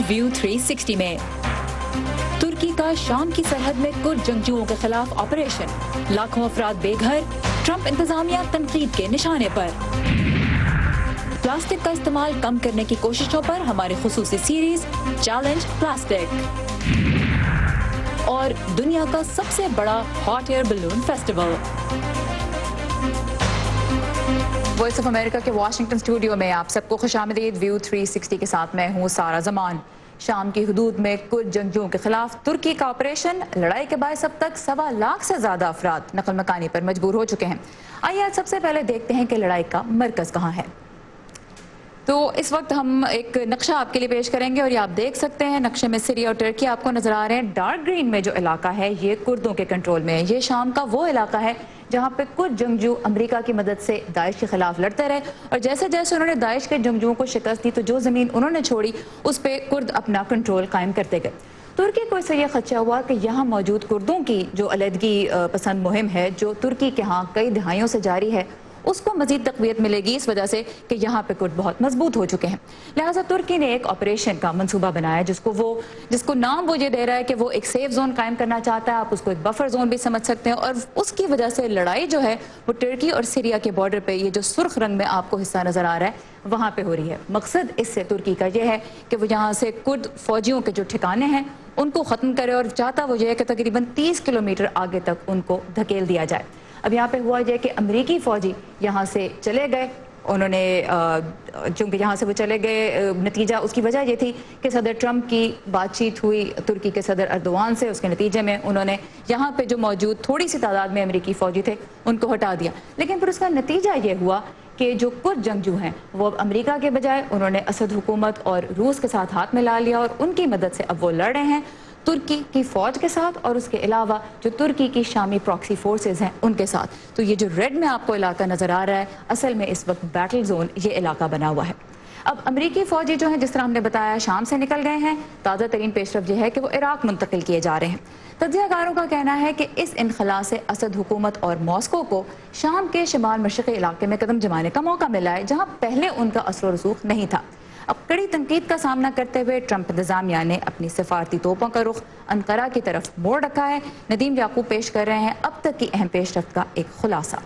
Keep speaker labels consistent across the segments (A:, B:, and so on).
A: View 360 में। तुर्की का शाम की सरहद में कुर्द जंगजुओं के खिलाफ ऑपरेशन, लाखों अफराद बेघर, ट्रंप इंतजामिया तनकीद के निशाने पर। प्लास्टिक का इस्तेमाल कम करने की कोशिशों पर हमारी खुसूसी सीरीज चैलेंज प्लास्टिक। और दुनिया का सबसे बड़ा hot air balloon festival. Voice of America के वाशिंगटन स्टूडियो में आप सबको खुशामदीद। व्यू 360 के साथ मैं हूँ सारा जमान। शाम की हुदूद में कुछ जंगजुओं के खिलाफ तुर्की का ऑपरेशन, लड़ाई के बायस अब तक 1.25 लाख से ज्यादा अफराद नकल मकानी पर मजबूर हो चुके हैं। आइए आज सबसे पहले देखते हैं कि लड़ाई का मरकज कहाँ है। तो इस वक्त हम एक नक्शा आपके लिए पेश करेंगे और ये आप देख सकते हैं नक्शे में सीरिया और टर्की आपको नजर आ रहे हैं। डार्क ग्रीन में जो इलाका है ये कुर्दों के कंट्रोल में है। ये शाम का वो इलाका है जहाँ पे कुछ जंगजू अमेरिका की मदद से दाइश के खिलाफ लड़ते रहे और जैसे जैसे उन्होंने दाइश के जंगजुओं को शिकस्त दी तो जो जमीन उन्होंने छोड़ी उस पर कुर्द अपना कंट्रोल कायम करते गए। तुर्की को इससे यह खदशा हुआ कि यहाँ मौजूद कुर्दों की जो अलहदगी पसंद मुहिम है जो तुर्की के यहाँ कई दहाइयों से जारी है उसको मजीद तकवीत मिलेगी इस वजह से कि यहाँ पे कुर्द बहुत मजबूत हो चुके हैं। लिहाजा तुर्की ने एक ऑपरेशन का मंसूबा बनाया जिसको नाम वो ये दे रहा है कि वो एक सेफ जोन कायम करना चाहता है। आप उसको एक बफर जोन भी समझ सकते हैं और उसकी वजह से लड़ाई जो है वो टर्की और सीरिया के बॉर्डर पे ये जो सुर्ख रंग में आपको हिस्सा नजर आ रहा है वहाँ पे हो रही है। मकसद इससे तुर्की का यह है कि वो यहाँ से कुर्द फौजियों के जो ठिकाने हैं उनको ख़त्म करे और चाहता वो ये है कि तकरीबन 30 किलोमीटर आगे तक उनको धकेल दिया जाए। अब यहाँ पे हुआ ये कि अमेरिकी फ़ौजी यहाँ से चले गए। उन्होंने चूँकि यहाँ से वो चले गए नतीजा उसकी वजह ये थी कि सदर ट्रंप की बातचीत हुई तुर्की के सदर अर्दोआन से। उसके नतीजे में उन्होंने यहाँ पे जो मौजूद थोड़ी सी तादाद में अमेरिकी फ़ौजी थे उनको हटा दिया। लेकिन फिर उसका नतीजा ये हुआ कि जो कुछ जंगजू हैं वो अब अमेरिका के बजाय उन्होंने असद हुकूमत और रूस के साथ हाथ मिला लिया और उनकी मदद से अब वो लड़ रहे हैं तुर्की की फौज के साथ और उसके अलावा जो तुर्की की शामी प्रॉक्सी फोर्सेस हैं उनके साथ। तो ये जो रेड में आपको इलाका नजर आ रहा है असल में इस वक्त बैटल जोन ये इलाका बना हुआ है। अब अमेरिकी फौजी जो हैं जिस तरह हमने बताया शाम से निकल गए हैं। ताज़ा तरीन पेशरफ ये है कि वो इराक मुंतकिल किए जा रहे हैं। तज्ज़ियाकारों का कहना है कि इस इनखला से असद हुकूमत और मॉस्को को शाम के शुमाल मशरक़ी इलाके में कदम जमाने का मौका मिला है जहाँ पहले उनका असर रसूख नहीं था। अब कड़ी तनकीद का सामना करते हुए ट्रंप इंतजामिया ने अपनी सफारती तोपों का रुख अंकारा की तरफ मोड़ रखा है। नदीम याकूब पेश कर रहे हैं अब तक की अहम पेशरफ्त का एक खुलासा।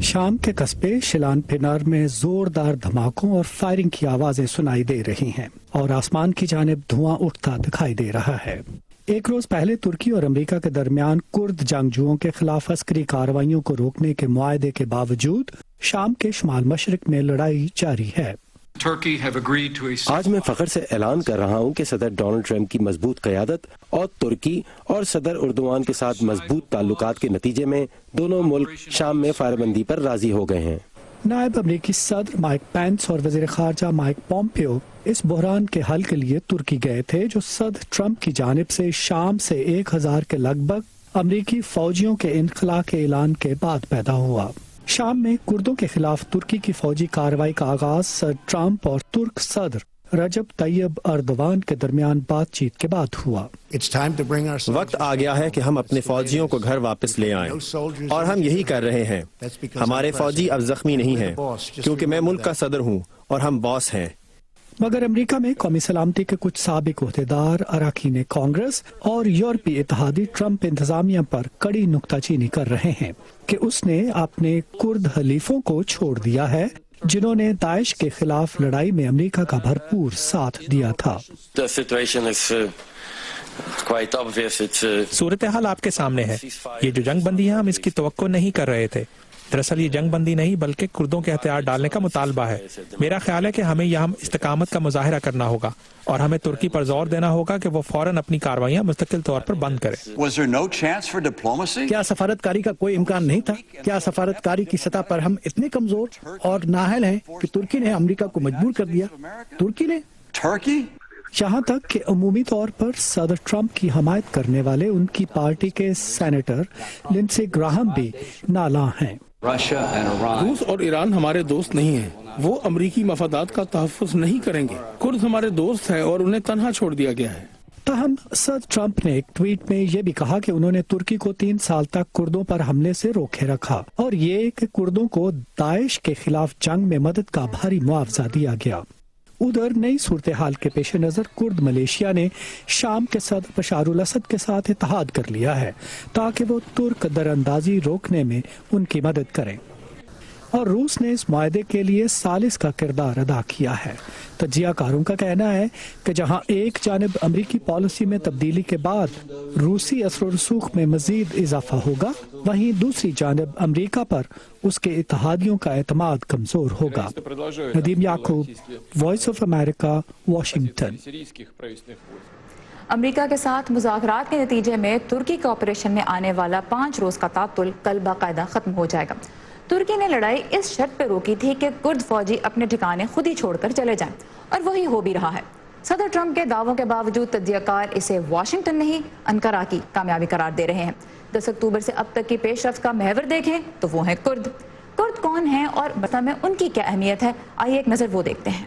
B: शाम के कस्बे शिलान पिनार में जोरदार धमाकों और फायरिंग की आवाजें सुनाई दे रही हैं और आसमान की जानिब धुआं उठता दिखाई दे रहा है। एक रोज पहले तुर्की और अमेरिका के दरमियान कुर्द जंगजुओं के खिलाफ अस्करी कार्रवाइयों को रोकने के मुआहदे के बावजूद शाम के शुमाल मशरिक में लड़ाई जारी है।
C: आज मैं फख्र से ऐलान कर रहा हूं कि सदर डोनाल्ड ट्रंप की मजबूत क़यादत और तुर्की और सदर उर्दुआन के साथ मजबूत ताल्लुकात के नतीजे में दोनों मुल्क शाम में फायरबंदी पर राजी हो गए हैं।
B: नायब अमरीकी सदर माइक पेंस और वज़ीर ख़ारजा माइक पोम्पियो इस बहरान के हल के लिए तुर्की गए थे जो सदर ट्रंप की जानिब से शाम से 1000 के लगभग अमरीकी फौजियों के इनखला के ऐलान के बाद पैदा हुआ। शाम में कुर्दों के खिलाफ तुर्की की फौजी कार्रवाई का आगाज सदर ट्रंप और तुर्क सदर रजब तैयब अर्दवान के दरमियान बातचीत के बाद हुआ।
D: वक्त आ गया है कि हम अपने फौजियों को घर वापस ले आएं और हम यही कर रहे हैं। हमारे फौजी अब जख्मी नहीं हैं क्योंकि मैं मुल्क का सदर हूं और हम बॉस हैं।
B: मगर अमेरिका में कौमी सलामती के कुछ साबिक ओहदेदार, अरकान कांग्रेस और यूरोपीय इत्तेहादी ट्रंप इंतजामिया पर कड़ी नुक्ताचीनी कर रहे हैं कि उसने अपने कुर्द हलीफों को छोड़ दिया है जिन्होंने दाइश के खिलाफ लड़ाई में अमेरिका का भरपूर साथ दिया था।
E: सूरत हाल आपके सामने है। ये जो जंग बंदी है हम इसकी तवक्को नहीं कर रहे थे। दरअसल ये जंग बंदी नहीं बल्कि कुर्दों के हथियार डालने का मुतालबा है। मेरा ख्याल है कि हमें यहाँ इस्तिकामत का मुजाहिरा करना होगा और हमें तुर्की पर जोर देना होगा कि वो फौरन अपनी कार्रवाइयाँ मुस्तकिल तौर पर बंद करे।
F: क्या सफारतकारी का कोई इम्कान नहीं था? क्या सफारतकारी की सतह पर हम इतने कमजोर और नाअहल हैं कि तुर्की ने अमेरिका को मजबूर कर दिया? तुर्की ने
B: यहाँ तक कि अमूमी तौर पर सदर ट्रंप की हमायत करने वाले उनकी पार्टी के सेनेटर लिंडसे ग्राहम भी नाला हैं।
G: रूस और ईरान हमारे दोस्त नहीं हैं। वो अमरीकी मफादात का तहफ़्फ़ुज़ नहीं करेंगे। कुर्द हमारे दोस्त हैं और उन्हें तन्हा छोड़ दिया गया है।
B: ताहम सदर ट्रंप ने एक ट्वीट में ये भी कहा कि उन्होंने तुर्की को 3 साल तक कुर्दों पर हमले से रोके रखा और ये कि कुर्दों को दाइश के खिलाफ जंग में मदद का भारी मुआवजा दिया गया। ادھر نئی صورتحال کے پیش نظر کرد ملیشیا نے شام کے صدر بشار الاسد کے ساتھ اتحاد کر لیا ہے تاکہ وہ ترک دراندازی روکنے میں ان کی مدد کریں، اور روس نے اس معاہدے کے لیے ثالث کا کردار ادا کیا ہے۔ تجزیہ کاروں کا کہنا ہے کہ جہاں ایک جانب امریکی پالیسی میں تبدیلی کے بعد روسی اثر و رسوخ میں مزید اضافہ ہوگا، وہیں دوسری جانب امریکہ پر اس کے اتحادیوں کا اعتماد کمزور ہوگا۔ ندیم یعقوب، وائس آف امریکہ، واشنگٹن۔
A: امریکہ کے ساتھ مذاکرات کے نتیجے میں ترکی کا آپریشن میں آنے والا 5 روز کا تعطل کل باقاعدہ ختم ہو جائے گا۔ ترکی نے لڑائی اس شرط پہ روکی تھی کہ کرد فوجی اپنے ٹھکانے خود ہی چھوڑ کر چلے جائیں، اور وہی ہو بھی رہا ہے۔ صدر ٹرمپ کے دعووں کے باوجود تجزیہ کار اسے واشنگٹن نہیں انقرہ کی کامیابی قرار دے رہے ہیں۔ 10 اکتوبر سے اب تک کی پیش رفت کا محور دیکھیں تو وہ ہیں کرد۔ کرد کون ہیں اور برطانیہ میں ان کی کیا اہمیت ہے، آئیے ایک نظر وہ دیکھتے ہیں۔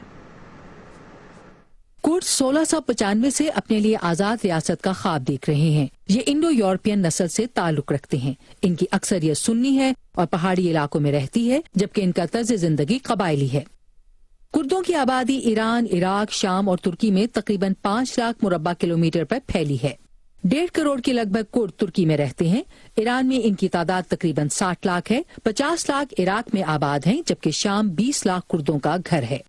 H: کرد 1695 سے اپنے لیے آزاد ریاست کا خواب دیکھ رہے ہیں۔ یہ انڈو یورپین نسل سے تعلق رکھتے ہیں۔ ان کی اکثریت سنی ہے اور پہاڑی علاقوں میں رہتی ہے، جبکہ ان کا طرز زندگی قبائلی ہے۔ کردوں کی آبادی ایران، عراق، شام اور ترکی میں تقریباً 5 لاکھ مربع کلومیٹر پر پھیلی ہے۔ 1.5 کروڑ کے لگ بھگ کرد ترکی میں رہتے ہیں۔ ایران میں ان کی تعداد تقریباً 60 لاکھ ہے۔ 50 لاکھ عراق میں آباد ہیں، جبکہ شام 20 لاکھ کردوں کا گھر ہے۔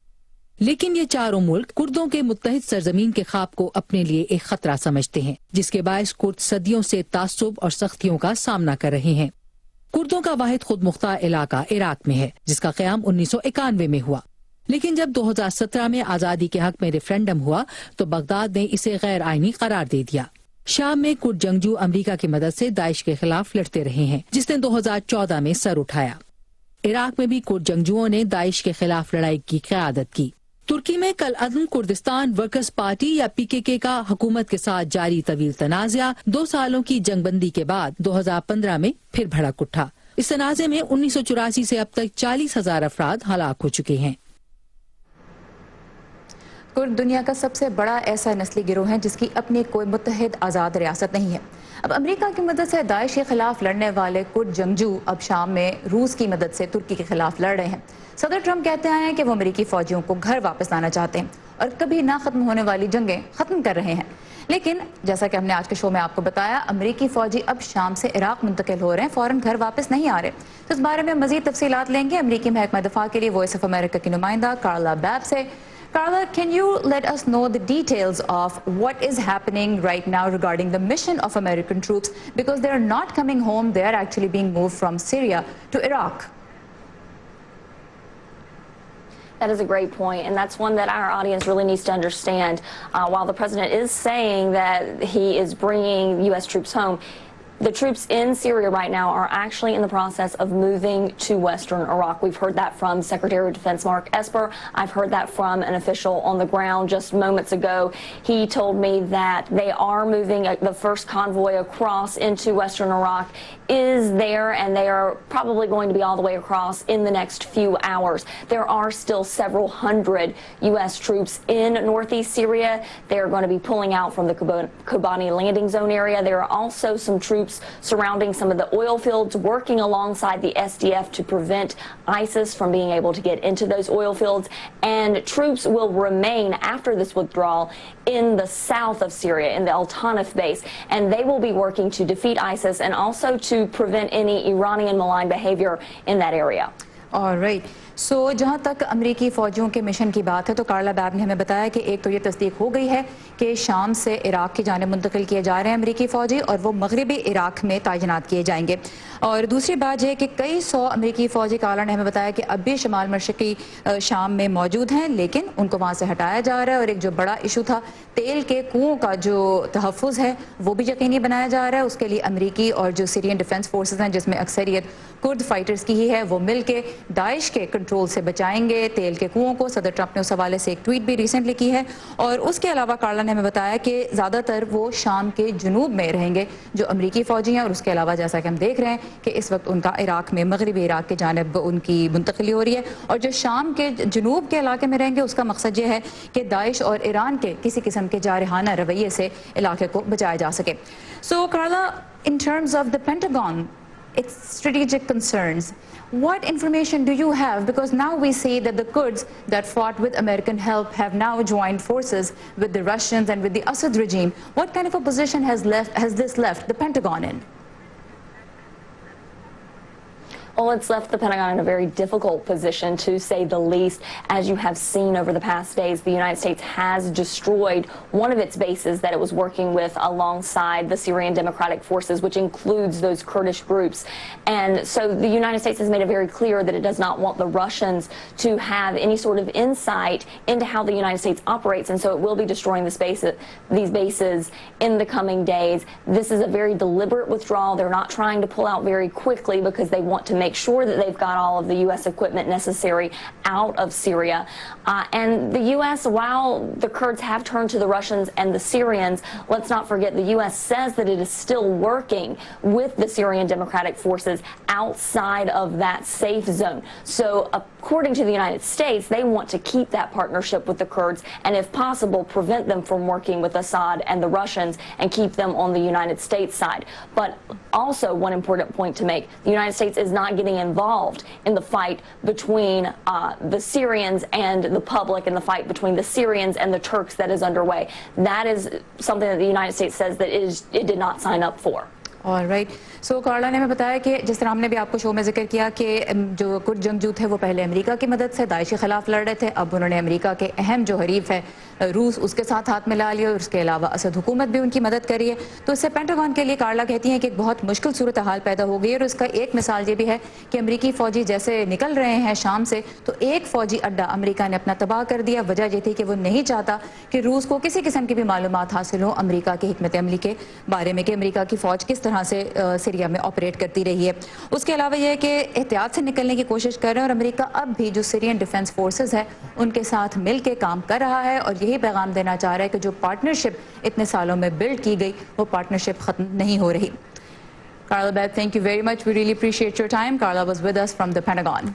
H: لیکن یہ چاروں ملک کردوں کے متحد سرزمین کے خواب کو اپنے لیے ایک خطرہ سمجھتے ہیں، جس کے باعث کرد صدیوں سے تعصب اور سختیوں کا سامنا کر رہے ہیں۔ کردوں کا واحد خود مختار علاقہ عراق میں ہے، جس کا قیام 1991 میں ہوا، لیکن جب 2017 میں آزادی کے حق میں ریفرینڈم ہوا تو بغداد نے اسے غیر آئینی قرار دے دیا۔ شام میں کرد جنگجو امریکہ کی مدد سے داعش کے خلاف لڑتے رہے ہیں، جس نے 2014 میں سر اٹھایا۔ عراق میں بھی کرد جنگجوؤں نے داعش کے خلاف لڑائی کی قیادت کی۔ ترکی میں کل عدم کردستان ورکرز پارٹی یا PKK کا حکومت کے ساتھ جاری طویل تنازعہ 2 سالوں کی جنگ بندی کے بعد 2015 میں پھر بھڑک اٹھا۔ اس تنازع میں 1984 سے اب تک 40,000 افراد ہلاک ہو چکے ہیں۔
A: کرد دنیا کا سب سے بڑا ایسا نسلی گروہ ہے جس کی اپنی کوئی متحد آزاد ریاست نہیں ہے۔ اب امریکہ کی مدد سے داعش کے خلاف لڑنے والے کرد جنگجو اب شام میں روس کی مدد سے ترکی کے خلاف لڑ رہے ہیں۔ صدر ٹرمپ کہتے ہیں کہ وہ امریکی فوجیوں کو گھر واپس لانا چاہتے ہیں اور کبھی نہ ختم ہونے والی جنگیں ختم کر رہے ہیں، لیکن جیسا کہ ہم نے آج کے شو میں آپ کو بتایا، امریکی فوجی اب شام سے عراق منتقل ہو رہے ہیں، فوراً گھر واپس نہیں آ رہے۔ تو اس بارے میں مزید تفصیلات لیں گے امریکی محکمہ دفاع کے لیے وائس آف امریکہ کی نمائندہ کارلا بیب سے۔ Carla, can you let us know the details of what is happening right now regarding the mission of American troops? Because they are not coming home, they are actually being moved from Syria to Iraq.
I: That is a great point, and that's one that our audience really needs to understand. While the president is saying that he is bringing U.S. troops home, the troops in Syria right now are actually in the process of moving to western Iraq. We've heard that from Secretary of Defense Mark Esper. I've heard that from an official on the ground just moments ago. He told me that they are moving, the first convoy across into western Iraq is there, and they are probably going to be all the way across in the next few hours. There are still several hundred U.S. troops in northeast Syria. They are going to be pulling out from the Kobani landing zone area. There are also some troops surrounding some of the oil fields, working alongside the SDF to prevent ISIS from being able to get into those oil fields. And troops will remain after this withdrawal in the south of Syria, in the Al-Tanif base, and they will be working to defeat ISIS and also to prevent any Iranian malign behavior in that area.
A: All right. سو جہاں تک امریکی فوجیوں کے mission کی بات ہے تو Carla bib نے ہمیں بتایا کہ ایک تو یہ تصدیق ہو گئی ہے کہ شام سے عراق کی جانب منتقل کیے جا رہے ہیں امریکی فوجی اور وہ مغربی عراق میں تعینات کیے جائیں گے، اور دوسری بات یہ کہ کئی 100 امریکی فوجی کارلا نے ہمیں بتایا کہ اب بھی شمال مشرقی شام میں موجود ہیں، لیکن ان کو وہاں سے ہٹایا جا رہا ہے، اور ایک جو بڑا ایشو تھا تیل کے کنوؤں کا جو تحفظ ہے وہ بھی یقینی بنایا جا رہا ہے۔ اس کے لیے امریکی اور جو سیرین ڈیفنس فورسز ہیں جس میں اکثریت کرد فائٹرز کی ہی ہے، وہ مل کے داعش کے کنٹرول سے بچائیں گے تیل کے کنوؤں کو۔ صدر ٹرمپ نے اس حوالے سے ایک ٹویٹ بھی ریسنٹلی کی ہے، اور اس کے علاوہ کارلا نے ہمیں بتایا کہ زیادہ تر وہ شام کے جنوب میں رہیں گے جو امریکی فوجی ہیں، اور اس کے علاوہ جیسا کہ ہم دیکھ رہے ہیں کہ اس وقت ان کا عراق میں مغربی عراق کی جانب ان کی منتقلی ہو رہی ہے، اور جو شام کے جنوب کے علاقے میں رہیں گے اس کا مقصد یہ ہے کہ داعش اور ایران کے کسی قسم کے جارحانہ رویے سے علاقے کو بچایا جا سکے۔ So Carla, in terms of the Pentagon, its strategic concerns. What information do you have? Because now we see that the Kurds that fought with American help have now joined forces with the Russians and with the Assad regime. What kind of a position has this left the Pentagon in?
I: Well, it's left the Pentagon in a very difficult position, to say the least. As you have seen over the past days, the United States has destroyed one of its bases that it was working with alongside the Syrian Democratic Forces, which includes those Kurdish groups. And so the United States has made it very clear that it does not want the Russians to have any sort of insight into how the United States operates, and so it will be destroying these bases in the coming days. This is a very deliberate withdrawal. They're not trying to pull out very quickly because they want to make sure that they've got all of the U.S. equipment necessary out of Syria. And the U.S., while the Kurds have turned to the Russians and the Syrians, let's not forget the U.S. says that it is still working with the Syrian Democratic Forces outside of that safe zone. So according to the United States, they want to keep that partnership with the Kurds and, if possible, prevent them from working with Assad and the Russians and keep them on the United States side. But also, one important point to make, the United States is not getting involved in the fight between the Syrians and the public, and the fight between the Syrians and the Turks that is underway. That is something that the United States says that it did not sign up for.
A: All right. So कार्ला ने हमें बताया कि जिस तरह हमने भी आपको show में जिक्र किया कि जो कुछ जंगजू थे वो पहले अमेरिका की मदद से दाइश के खिलाफ लड़ रहे थे, अब उन्होंने अमेरिका के अहम जो हरीफ है रूस, उसके साथ हाथ मिला लिया, और उसके अलावा असद हुकूमत भी उनकी मदद करी है। तो इससे पेंटागन के लिए कार्ला कहती हैं कि एक बहुत मुश्किल सूरत हाल पैदा हो गई है, और इसका एक मिसाल ये भी है कि अमेरिकी फ़ौजी जैसे निकल रहे हैं शाम से, तो एक फ़ौजी अड्डा अमेरिका ने अपना तबाह कर दिया। वजह ये थी कि वो नहीं चाहता कि रूस को किसी किस्म की भी मालूमात हासिल हो अमेरिका की हिकमत अमली के बारे में, कि अमेरिका की फ़ौज किस तरह से सीरिया में ऑपरेट करती रही है। उसके अलावा यह है कि एहतियात से निकलने की कोशिश कर रहे हैं, और अमेरिका अब भी जो सीरियन डिफेंस फोर्सेस है उनके साथ मिल के काम कर रहा है, और यही पैगाम देना चाह रहा है कि जो पार्टनरशिप इतने सालों में बिल्ड की गई वो पार्टनरशिप खत्म नहीं हो रही। Carla Beth, thank you very much. We really appreciate your time. Carla was with us from the Pentagon.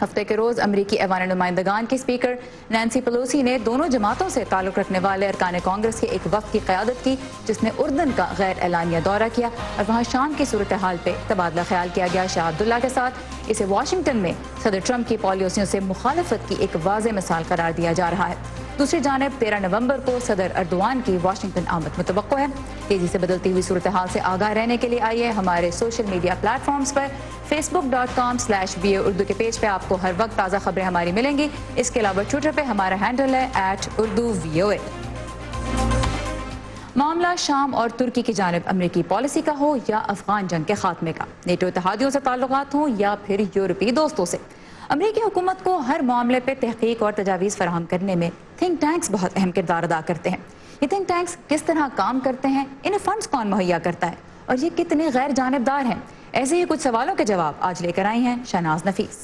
A: हफ्ते के रोज़ अमरीकी ऐवान नुमाइंदगान की स्पीकर नैन्सी पेलोसी ने दोनों जमातों से ताल्लुक़ रखने वाले अरकान कांग्रेस के एक वफ़द की क़यादत की, जिसने उर्दन का गैर एलानिया दौरा किया और वहाँ शाम की सूरत हाल पर तबादला ख्याल किया गया शाह अब्दुल्ला के साथ। इसे वाशिंगटन में सदर ट्रंप की पॉलिसियों से मुखालफत की एक वाज़ेह मिसाल करार दिया जा रहा है। दूसरी जानिब 13 नवंबर को सदर अर्दवान की वाशिंगटन आमद मुतवक्को है। तेज़ी से बदलती हुई सूरत हाल से आगाह रहने के लिए आइए हमारे सोशल मीडिया प्लेटफॉर्म्स पर facebook.com/VOA उर्दू के पेज पे आपको हर वक्त ताज़ा खबरें हमारी मिलेंगी। इसके अलावा ट्विटर पे हमारा हैंडल है @urduvoa। मामला शाम और तुर्की की जानिब अमरीकी पॉलिसी का हो या अफगान जंग के खात्मे का, नेटो इत्तेहादियों से ताल्लुकात हों या फिर यूरोपीय दोस्तों से, अमरीकी हुकूमत को हर मामले पे तहकीक और तजावीज़ फराहम करने में थिंक टैंक्स बहुत अहम किरदार अदा करते हैं। ये थिंक टैंक्स किस तरह काम करते हैं, इन्हें फंड्स कौन मुहैया करता है, और ये कितने गैर जानिबदार हैं, ऐसे ही कुछ सवालों के जवाब आज लेकर आई हैं शहनाज नफीस।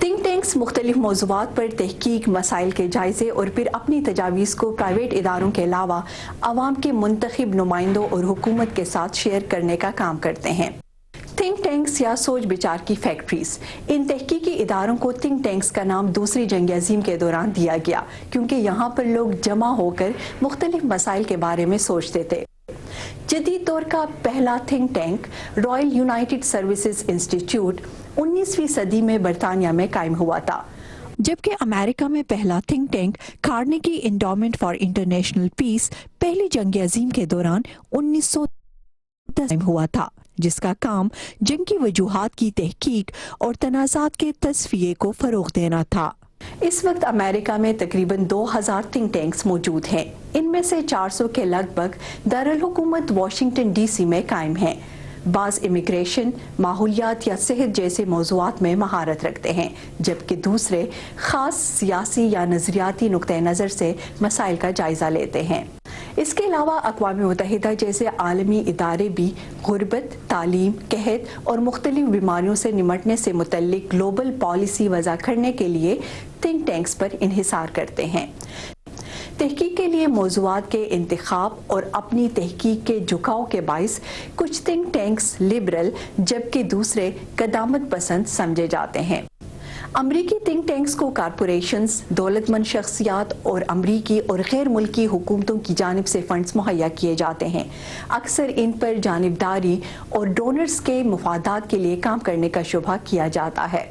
J: थिंक टैंक्स मुख्तलिफ मौज़ूआत पर तहकीक, मसाइल के जायज़े और फिर अपनी तजावीज़ को प्राइवेट इदारों के अलावा आवाम के मुंतखब नुमाइंदों और हुकूमत के साथ शेयर करने का काम करते हैं। थिंक टैंक्स या सोच विचार की फैक्ट्रीज, इन तहकीकी इदारों को थिंक टैंक्स का नाम दूसरी जंग अज़ीम के दौरान दिया गया, क्योंकि यहाँ पर लोग जमा होकर मुख्तलिफ मसाइल के बारे में सोचते थे। जदीद दौर का पहला think tank royal United services institute 19वीं सदी में बरतानिया में कायम हुआ था, जबकि अमेरिका में पहला think tank Carnegie Endowment for International Peace पहली जंग अज़ीम के दौरान 1910 में हुआ था, जिसका काम जंग की वजूहात की तहकीक और तनाज़ात के तस्फिये को फ़रोग़ देना था। इस वक्त अमेरिका में तकरीबन 2000 थिंक टैंक्स मौजूद हैं। इनमें से 400 के लगभग दारुल हुकूमत वाशिंगटन DC में कायम हैं। बाज़ इमिग्रेशन, माहौलियात या सेहत जैसे मौज़ूआत में महारत रखते हैं, जबकि दूसरे ख़ास सियासी या नज़रियाती नुक्ते नज़र से मसाइल का जायज़ा लेते हैं। इसके अलावा अक़वाम मुत्तहिदा जैसे आलमी इदारे भी गुर्बत, तालीम, कहत और मुख्तलिफ बीमारियों से निमटने से मुतल्लिक ग्लोबल पॉलिसी वज़ा करने के लिए थिंक टैंक्स पर इन्हिसार करते हैं। तहकीक के लिए मौज़ूआत के इंतखाब और अपनी तहकीक के झुकाव के बाइस कुछ थिंक टैंक्स लिबरल जबकि दूसरे क़दामत पसंद समझे जाते हैं। अमरीकी थिंक टैंक्स को कॉरपोरेशंस, दौलतमंद शख्सियात और अमरीकी और गैर मुल्की हुकूमतों की जानिब से फंड्स मुहैया किए जाते हैं। अक्सर इन पर जानिबदारी और डोनर्स के मफादात के लिए काम करने का शुबहा किया जाता है।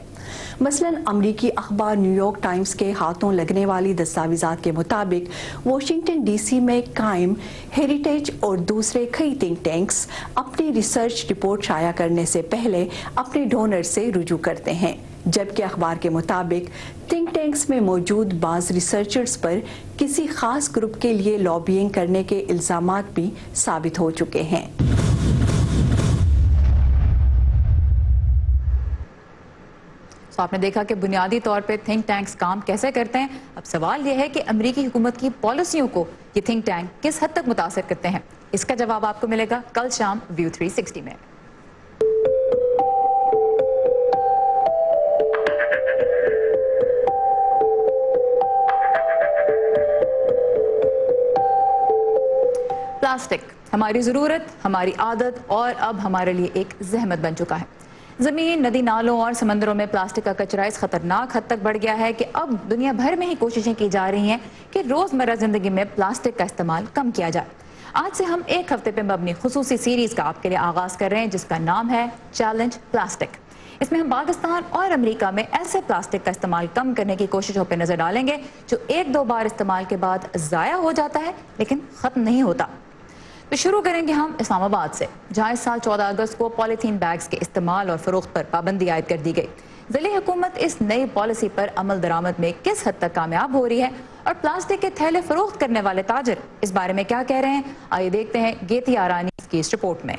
J: मसलन अमरीकी अखबार न्यूयॉर्क टाइम्स के हाथों लगने वाली दस्तावेज़ात के मुताबिक वाशिंगटन DC में कायम हेरिटेज और दूसरे कई थिंक टैंक्स अपनी रिसर्च रिपोर्ट शाया करने से पहले अपने डोनर से रुजू करते हैं, जबकि अखबार के मुताबिक थिंक टैंक्स में मौजूद बाज़ रिसर्चर्स पर किसी खास ग्रुप के लिए लॉबिंग करने के इल्ज़ामात भी साबित हो चुके हैं।
A: तो आपने देखा कि बुनियादी तौर पे थिंक टैंक्स काम कैसे करते हैं। अब सवाल यह है कि अमेरिकी हुकूमत की पॉलिसियों को ये थिंक टैंक किस हद तक मुतासर करते हैं। इसका जवाब आपको मिलेगा कल शाम व्यू 360 में। प्लास्टिक हमारी ज़रूरत, हमारी आदत और अब हमारे लिए एक जहमत बन चुका है। ज़मीन, नदी नालों और समंदरों में प्लास्टिक का कचरा इस खतरनाक हद तक बढ़ गया है कि अब दुनिया भर में ही कोशिशें की जा रही हैं कि रोज़मर्रा ज़िंदगी में प्लास्टिक का इस्तेमाल कम किया जाए। आज से हम एक हफ्ते पे मबनी खुसूसी सीरीज़ का आपके लिए आगाज़ कर रहे हैं, जिसका नाम है चैलेंज प्लास्टिक। इसमें हम पाकिस्तान और अमेरिका में ऐसे प्लास्टिक का इस्तेमाल कम करने की कोशिशों पर नज़र डालेंगे जो एक दो बार इस्तेमाल के बाद ज़ाया हो जाता है लेकिन ख़त्म नहीं होता। तो शुरू करेंगे हम इस्लामाबाद से, जहाँ इस साल 14 अगस्त को पॉलीथीन बैग्स के इस्तेमाल और फरोख्त पर पाबंदी आयद कर दी गई। ज़िले हुकूमत इस नई पॉलिसी पर अमल दरामद में किस हद तक कामयाब हो रही है और प्लास्टिक के थैले फरोख्त करने वाले ताजर इस बारे में क्या कह रहे हैं, आइए देखते हैं गेती आरानी की इस रिपोर्ट में।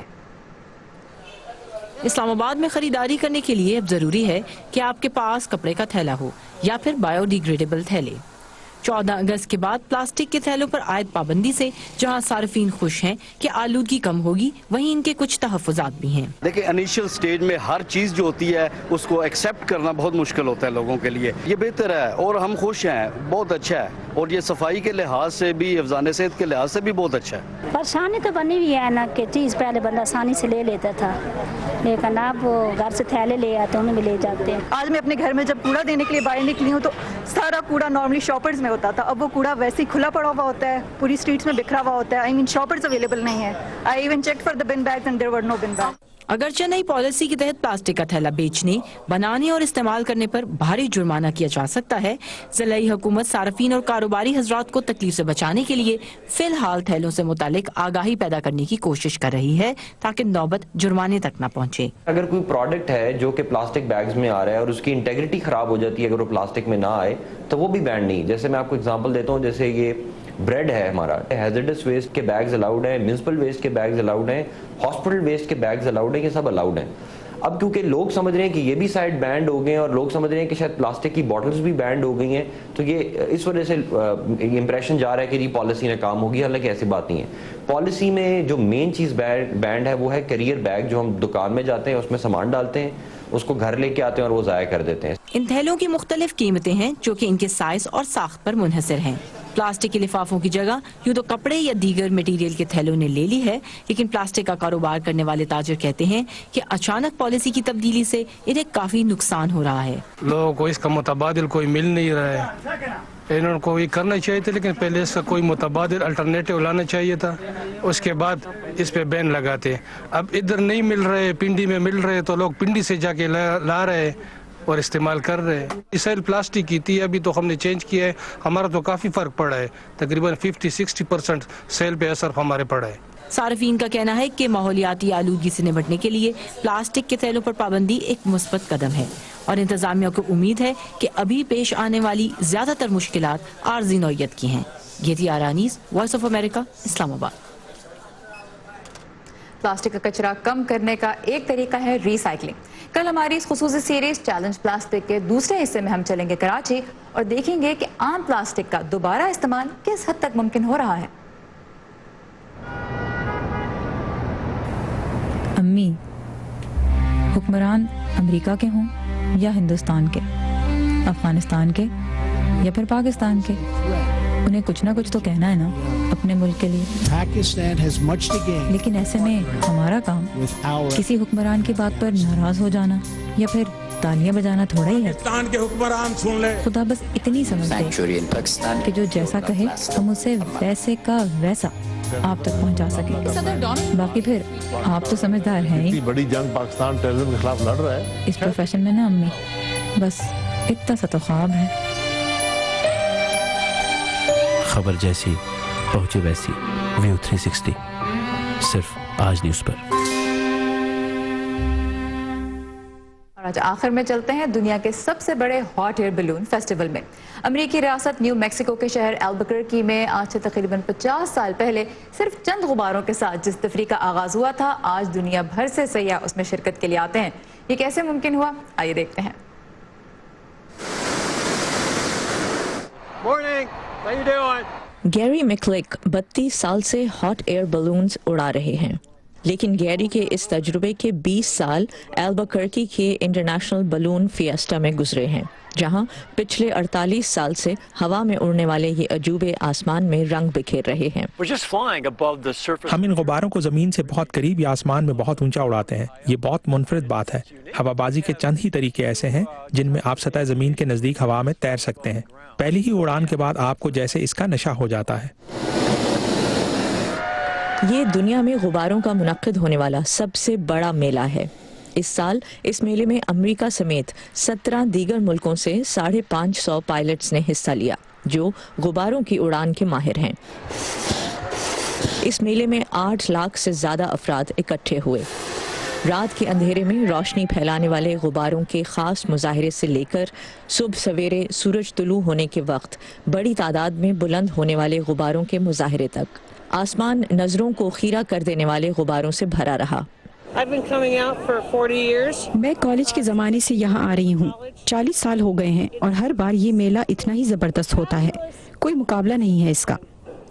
K: इस्लामाबाद में खरीदारी करने के लिए अब जरूरी है कि आपके पास कपड़े का थैला हो या फिर बायोडिग्रेडेबल थैले। 14 अगस्त के बाद प्लास्टिक के थैलों पर आयद पाबंदी से जहां सार्फिन खुश हैं कि आलूदगी कम होगी, वहीं इनके कुछ तहफ़्फ़ुज़ात भी हैं।
L: देखिए, इनिशियल स्टेज में हर चीज़ जो होती है उसको एक्सेप्ट करना बहुत मुश्किल होता है लोगों के लिए। ये बेहतर है और हम खुश हैं, बहुत अच्छा है, और ये सफाई के लिहाज से भी, हिफ़्ज़ान सेहत के लिहाज से भी बहुत अच्छा है।
M: परेशानी तो बनी हुई है ना कि चीज़ पहले बंदा आसानी से ले लेता था, लेकिन अब वो घर से थैले ले आते हैं, उन्हें भी ले जाते हैं।
N: आज मैं अपने घर में जब कूड़ा देने के लिए बाहर निकली हूँ तो सारा कूड़ा नॉर्मली शॉपर्स में होता था, अब वो कूड़ा वैसे ही खुला पड़ा हुआ होता है, पूरी स्ट्रीट्स में बिखरा हुआ होता है। आई मीन शॉपर्स अवेलेबल नहीं है। I even checked for the bin bags and there were no bin bag.
K: अगरचे नई पॉलिसी के तहत प्लास्टिक का थैला बेचने, बनाने और इस्तेमाल करने पर भारी जुर्माना किया जा सकता है, ज़िलाई हुकूमत सार्फिन और कारोबारी हजरात को तकलीफ से बचाने के लिए फिलहाल थैलों से मुतालिक आगाही पैदा करने की कोशिश कर रही है ताकि नौबत जुर्माने तक न पहुँचे।
O: अगर कोई प्रोडक्ट है जो कि प्लास्टिक बैग्स में आ रहा है और उसकी इंटेग्रिटी खराब हो जाती है अगर वो प्लास्टिक में ना आए, तो वो भी बैन नहीं। जैसे मैं आपको एग्जाम्पल देता हूँ, जैसे ये ब्रेड है हमारा, हैजर्डस वेस्ट के बैग्स अलाउड हैं, म्यूनिसिपल वेस्ट के बैग्स अलाउड हैं, हॉस्पिटल वेस्ट के बैग्स अलाउड हैं, ये सब अलाउड हैं। अब क्योंकि लोग समझ रहे हैं कि ये भी साइड बैंड हो गए हैं और लोग समझ रहे हैं कि शायद प्लास्टिक की बॉटल्स भी बैंड हो गई हैं, तो ये इस वजह से इंप्रेशन जा रहा है कि ये पॉलिसी नाकाम होगी, हालांकि ऐसी बात नहीं है। पॉलिसी में जो मेन चीज़ बैंड है वो है कैरियर बैग, जो हम दुकान में जाते हैं उसमें सामान डालते हैं, उसको घर लेके आते हैं और वो ज़ाया कर देते हैं।
K: इन थैलों की मुख्तलिफ कीमतें हैं जो कि इनके साइज और साख्त पर मुनहसर हैं। प्लास्टिक के लिफाफों की जगह यूँ तो कपड़े या दीगर मटेरियल के थैलों ने ले ली है, लेकिन प्लास्टिक का कारोबार करने वाले ताजर कहते हैं कि अचानक पॉलिसी की तब्दीली से इन्हें काफी नुकसान हो रहा है।
G: लोगों को इसका मुतबादिल कोई मिल नहीं रहा है। इन्होंने को ये करना चाहिए था, लेकिन पहले इसका कोई मुतबादिल अल्टरनेटिव लाना चाहिए था, उसके बाद इस पे बैन लगाते। अब इधर नहीं मिल रहे, पिंडी में मिल रहे, तो लोग पिंडी से जाके ला रहे और इस्तेमाल कर रहे हैं। सेल प्लास्टिक की थी, अभी तो हमने चेंज किया है, हमारा तो काफ़ी फ़र्क पड़ा है, तकरीबन 50-60% सेल पे असर हमारे पड़ा है।
K: सार्फिन का कहना है कि माहौलियाती आलूदगी से निपटने के लिए प्लास्टिक के थैलों पर पाबंदी एक मुस्बत कदम है और इंतजामिया को उम्मीद है कि अभी पेश आने वाली ज्यादातर मुश्किलात आर्जी नौयत की हैं। गेती आरानीस, voice of America, Islamabad.
A: Plastic का कचरा कम करने का एक तरीका है रिसाइकलिंग। कल हमारी इस खुसूसी सीरीज चैलेंज प्लास्टिक के दूसरे हिस्से में हम चलेंगे कराची और देखेंगे कि आम प्लास्टिक का दोबारा इस्तेमाल किस हद तक मुमकिन हो रहा है।
P: अम्मी, हुक्मरान अमेरिका के हों या हिंदुस्तान के, अफगानिस्तान के या फिर पाकिस्तान के, उन्हें कुछ ना कुछ तो कहना है ना अपने मुल्क के लिए। लेकिन ऐसे में हमारा काम किसी हुक्मरान की बात पर नाराज हो जाना या फिर तानिया बजाना थोड़ा ही है।
Q: पाकिस्तान के हुक्मरान सुन ले।
P: खुदा बस इतनी समझ दे कि जो जैसा कहे हम उसे वैसे का वैसा आप तक पहुंचा सके। बाकी फिर आप तो समझदार हैं ही।
Q: बड़ी जंग पाकिस्तान टेररिज्म के खिलाफ लड़ रहा है।
P: इस प्रोफेशन में ना अम्मी, बस इतना सा तो ख्वाब है।
R: खबर जैसी पहुंचे वैसी, व्यू 360 सिर्फ आज न्यूज़ पर।
A: और आज आखिर में चलते हैं दुनिया के सबसे बड़े हॉट एयर बलून फेस्टिवल में। अमेरिकी रियासत न्यू मैक्सिको के शहर अल्बुकर्की में आज से तकरीबन 50 साल पहले सिर्फ चंद गुब्बारों के साथ जिस तफरी का आगाज हुआ था, आज दुनिया भर से सयाह उसमें शिरकत के लिए आते हैं। ये कैसे मुमकिन हुआ, आइए देखते हैं।
S: गैरी मिकलिक 32 साल से हॉट एयर बलून्स उड़ा रहे हैं, लेकिन गैरी के इस तजुर्बे के 20 साल अल्बुकर्की के इंटरनेशनल बलून फिएस्टा में गुजरे हैं, जहां पिछले 48 साल से हवा में उड़ने वाले ये अजूबे आसमान में रंग बिखेर रहे हैं।
E: हम इन गुब्बारों को जमीन से बहुत करीब या आसमान में बहुत ऊंचा उड़ाते हैं। ये बहुत मुनफरिद बात है। हवाबाजी के चंद ही तरीके ऐसे हैं जिनमें आप सतह जमीन के नजदीक हवा में तैर सकते हैं। पहली ही उड़ान के बाद आपको जैसे इसका नशा हो जाता है।
S: ये दुनिया में गुब्बारों का मुनक्किद होने वाला सबसे बड़ा मेला है। इस साल इस मेले में अमेरिका समेत 17 दीगर मुल्कों से 550 पायलट्स ने हिस्सा लिया, जो गुब्बारों की उड़ान के माहिर हैं। इस मेले में 8 लाख से ज्यादा अफराद इकट्ठे हुए। रात के अंधेरे में रोशनी फैलाने वाले गुब्बारों के खास मुजाहिरे से लेकर सुबह सवेरे सूरज तुलू होने के वक्त बड़ी तादाद में बुलंद होने वाले गुब्बारों के मुजाहिरे तक, आसमान नजरों को खीरा कर देने वाले गुब्बारों से भरा रहा।
T: मैं कॉलेज के ज़माने से यहाँ आ रही हूँ। 40 साल हो गए हैं और हर बार ये मेला इतना ही ज़बरदस्त होता है, कोई मुकाबला नहीं है इसका।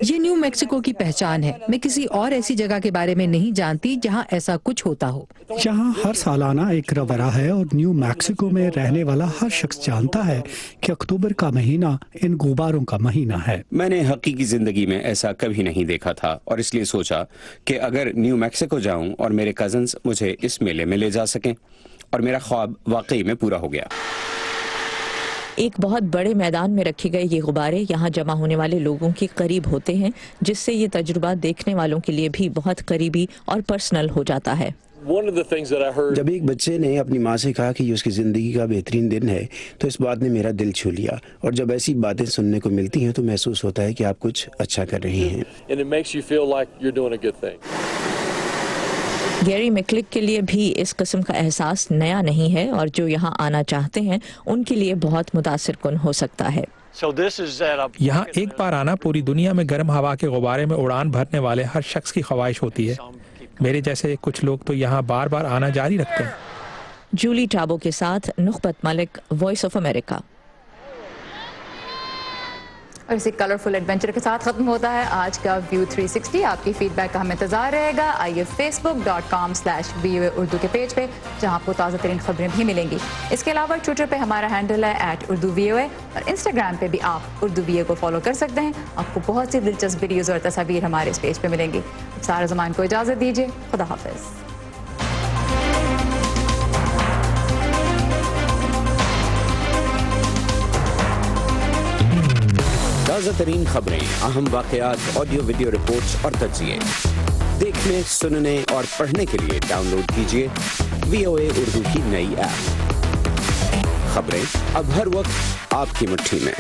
H: ये न्यू मैक्सिको की पहचान है। मैं किसी और ऐसी जगह के बारे में नहीं जानती जहाँ ऐसा कुछ होता हो।
B: यहाँ हर सालाना एक रवैया है और न्यू मैक्सिको में रहने वाला हर शख्स जानता है कि अक्टूबर का महीना इन गुब्बारों का महीना है।
U: मैंने हकीकी जिंदगी में ऐसा कभी नहीं देखा था और इसलिए सोचा कि अगर न्यू मैक्सिको जाऊं और मेरे कजन्स मुझे इस मेले में ले जा सकें, और मेरा ख्वाब वाकई में पूरा हो गया।
S: एक बहुत बड़े मैदान में रखे गए ये गुब्बारे यहाँ जमा होने वाले लोगों के करीब होते हैं, जिससे ये तजुर्बा देखने वालों के लिए भी बहुत करीबी और पर्सनल हो जाता है।
U: जब एक बच्चे ने अपनी माँ से कहा कि ये उसकी ज़िंदगी का बेहतरीन दिन है, तो इस बात ने मेरा दिल छू लिया। और जब ऐसी बातें सुनने को मिलती हैं तो महसूस होता है कि आप कुछ अच्छा कर रही हैं।
S: गैरी मिकलिक के लिए भी इस किस्म का एहसास नया नहीं है, और जो यहाँ आना चाहते हैं उनके लिए बहुत मुतासिर कुन हो सकता है।
E: यहाँ एक बार आना पूरी दुनिया में गर्म हवा के गुब्बारे में उड़ान भरने वाले हर शख्स की ख्वाहिश होती है। मेरे जैसे कुछ लोग तो यहाँ बार बार आना जारी रखते हैं।
S: जूली टाबो के साथ नुखबत मलिक, वॉइस ऑफ अमेरिका।
A: और इसी कलरफुल एडवेंचर के साथ खत्म होता है आज का व्यू 360। आपकी फीडबैक का हमें इंतजार रहेगा। आइए facebook.com/VOA उर्दू के पेज पे, जहां आपको ताज़ा तरीन खबरें भी मिलेंगी। इसके अलावा ट्विटर पे हमारा हैंडल है @UrduVOA और इंस्टाग्राम पे भी आप उर्दू VOA को फॉलो कर सकते हैं। आपको बहुत सी दिलचस्प वीडियोज़ और तस्वीर हमारे इस पेज पे मिलेंगी। सारा ज़मान को इजाज़त दीजिए। खुदा हाफिज़।
U: ताज़ा तरीन खबरें, अहम वाक़यात, ऑडियो वीडियो रिपोर्ट्स और तज्ज़िये देखने, सुनने और पढ़ने के लिए डाउनलोड कीजिए VOA उर्दू की नई ऐप। खबरें अब हर वक्त आपकी मुट्ठी में।